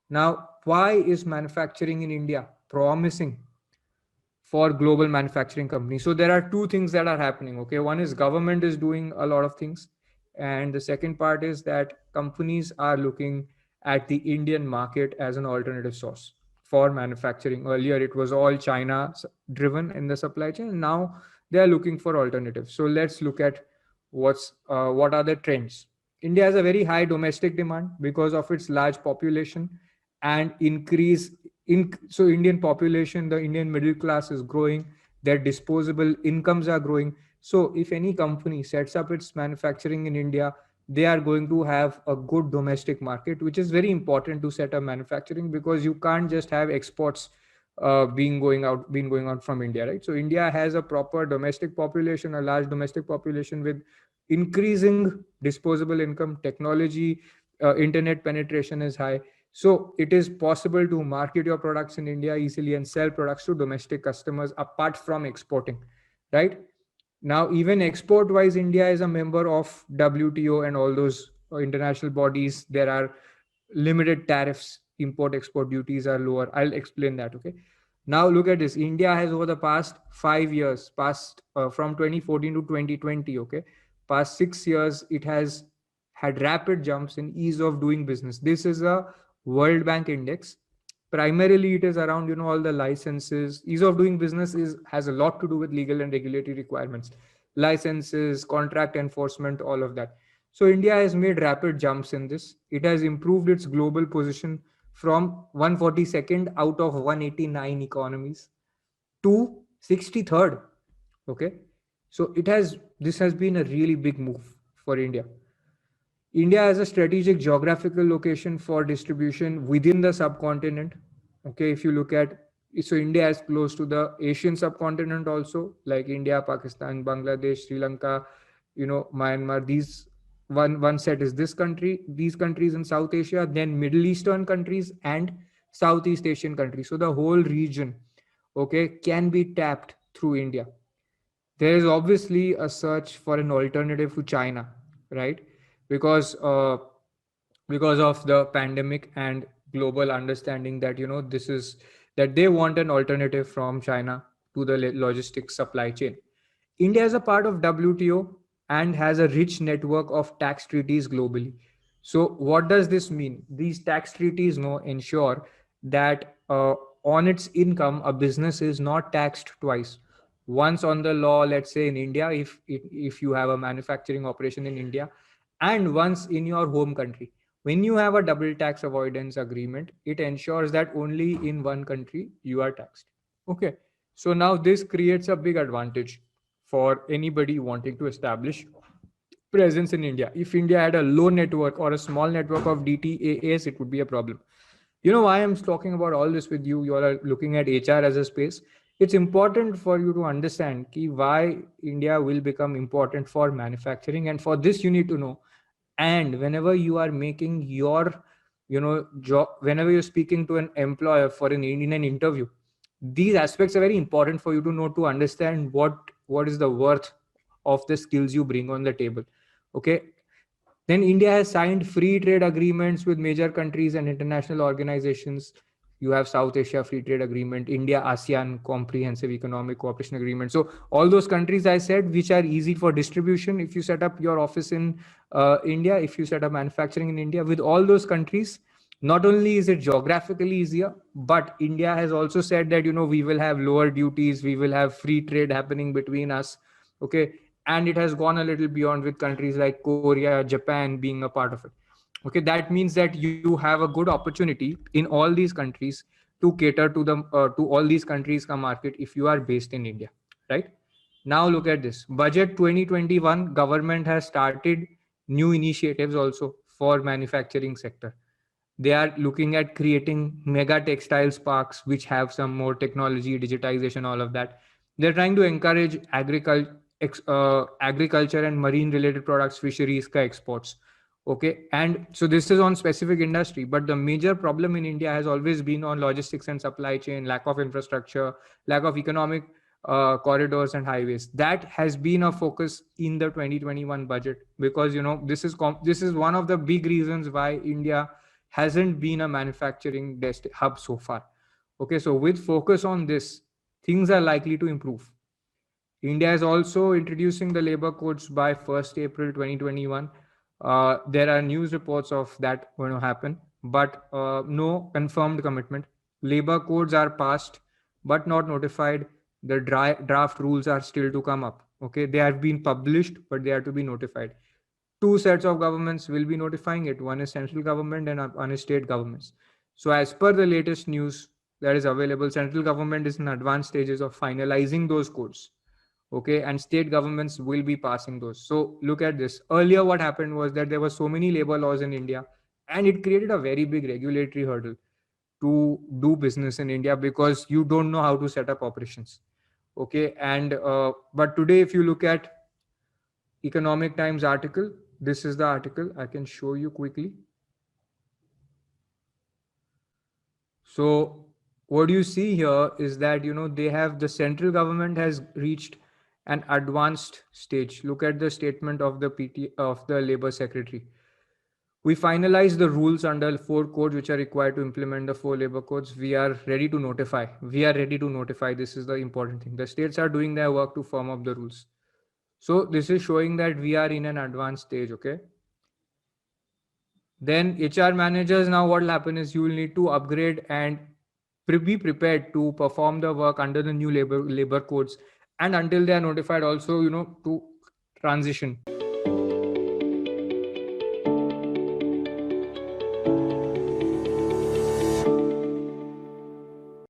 Now, why is manufacturing in India promising for global manufacturing companies? So there are two things that are happening. Okay, one is government is doing a lot of things, and the second part is that companies are looking at the Indian market as an alternative source for manufacturing. Earlier it was all China driven in the supply chain. Now they are looking for alternatives. So let's look at what are the trends. India has a very high domestic demand because of its large population and increase in. So Indian population, the Indian middle class is growing, their disposable incomes are growing. So if any company sets up its manufacturing in India, they are going to have a good domestic market, which is very important to set up manufacturing, because you can't just have exports being going out from India, right? So India has a proper domestic population, a large domestic population with increasing disposable income, technology, internet penetration is high. So it is possible to market your products in India easily and sell products to domestic customers apart from exporting, right? Now, even export wise, India is a member of WTO and all those international bodies. There are limited tariffs, import export duties are lower. I'll explain that. Okay. Now, look at this. India has, over the past 5 years, past from 2014 to 2020, okay, past 6 years, it has had rapid jumps in ease of doing business. This is a World Bank index. Primarily it is around, all the licenses. Ease of doing business is has a lot to do with legal and regulatory requirements, licenses, contract enforcement, all of that. So India has made rapid jumps in this. It has improved its global position from 142nd out of 189 economies to 63rd. Okay, so this has been a really big move for India. India has a strategic geographical location for distribution within the subcontinent. Okay, if you look at, so India is close to the Asian subcontinent also, like India, Pakistan, Bangladesh, Sri Lanka, Myanmar. These one set is this country, these countries in South Asia, then Middle Eastern countries and Southeast Asian countries. So the whole region, okay, can be tapped through India. There is obviously a search for an alternative to China, right? Because because of the pandemic and global understanding that this is that they want an alternative from China to the logistics supply chain. India is a part of WTO and has a rich network of tax treaties globally. So what does this mean? These tax treaties ensure that on its income, a business is not taxed twice. Once on the law, let's say in India, if you have a manufacturing operation in India, and once in your home country. When you have a double tax avoidance agreement, it ensures that only in one country you are taxed. Okay. So now this creates a big advantage for anybody wanting to establish presence in India. If India had a low network or a small network of DTAAs, it would be a problem. You know why I'm talking about all this with you? You all are looking at HR as a space. It's important for you to understand why India will become important for manufacturing, and for this you need to know. And whenever you are making your job, whenever you're speaking to an employer for in an interview, these aspects are very important for you to know, to understand what is the worth of the skills you bring on the table. Okay. Then India has signed free trade agreements with major countries and international organizations. You have South Asia Free Trade Agreement, India ASEAN Comprehensive Economic Cooperation Agreement. So all those countries I said, which are easy for distribution. If you set up your office in India, if you set up manufacturing in India, with all those countries, not only is it geographically easier, but India has also said that we will have lower duties, we will have free trade happening between us. Okay. And it has gone a little beyond with countries like Korea, Japan being a part of it. Okay, that means that you have a good opportunity in all these countries to cater to all these countries ka market if you are based in India, right? Now look at this budget 2021. Government has started new initiatives also for manufacturing sector. They are looking at creating mega textiles parks which have some more technology, digitization, all of that. They're trying to encourage agriculture and marine related products, fisheries ka exports. Okay, and so this is on specific industry, but the major problem in India has always been on logistics and supply chain, lack of infrastructure, lack of economic corridors and highways. That has been a focus in the 2021 budget, because this is one of the big reasons why India hasn't been a manufacturing hub so far. Okay, so with focus on this, things are likely to improve. India is also introducing the labor codes by 1st April 2021. There are news reports of that going to happen, but no confirmed commitment. Labor codes are passed but not notified. The draft rules are still to come up. Okay, they have been published, but they are to be notified. Two sets of governments will be notifying it. One is central government and one is state governments. So, as per the latest news that is available, central government is in advanced stages of finalizing those codes. Okay, and state governments will be passing those. So look at this. Earlier what happened was that there were so many labor laws in India, and it created a very big regulatory hurdle to do business in India because you don't know how to set up operations. Okay, and but today if you look at Economic Times article, this is the article. I can show you quickly. So what you see here is that they have, the central government has reached an advanced stage. Look at the statement of the PT of the Labor Secretary. We finalized the rules under 4 codes which are required to implement the 4 labor codes. We are ready to notify. We are ready to notify. This is the important thing. The states are doing their work to firm up the rules. So this is showing that we are in an advanced stage. Okay. Then HR managers, now what will happen is you will need to upgrade and be prepared to perform the work under the new labor codes, and until they are notified also to transition.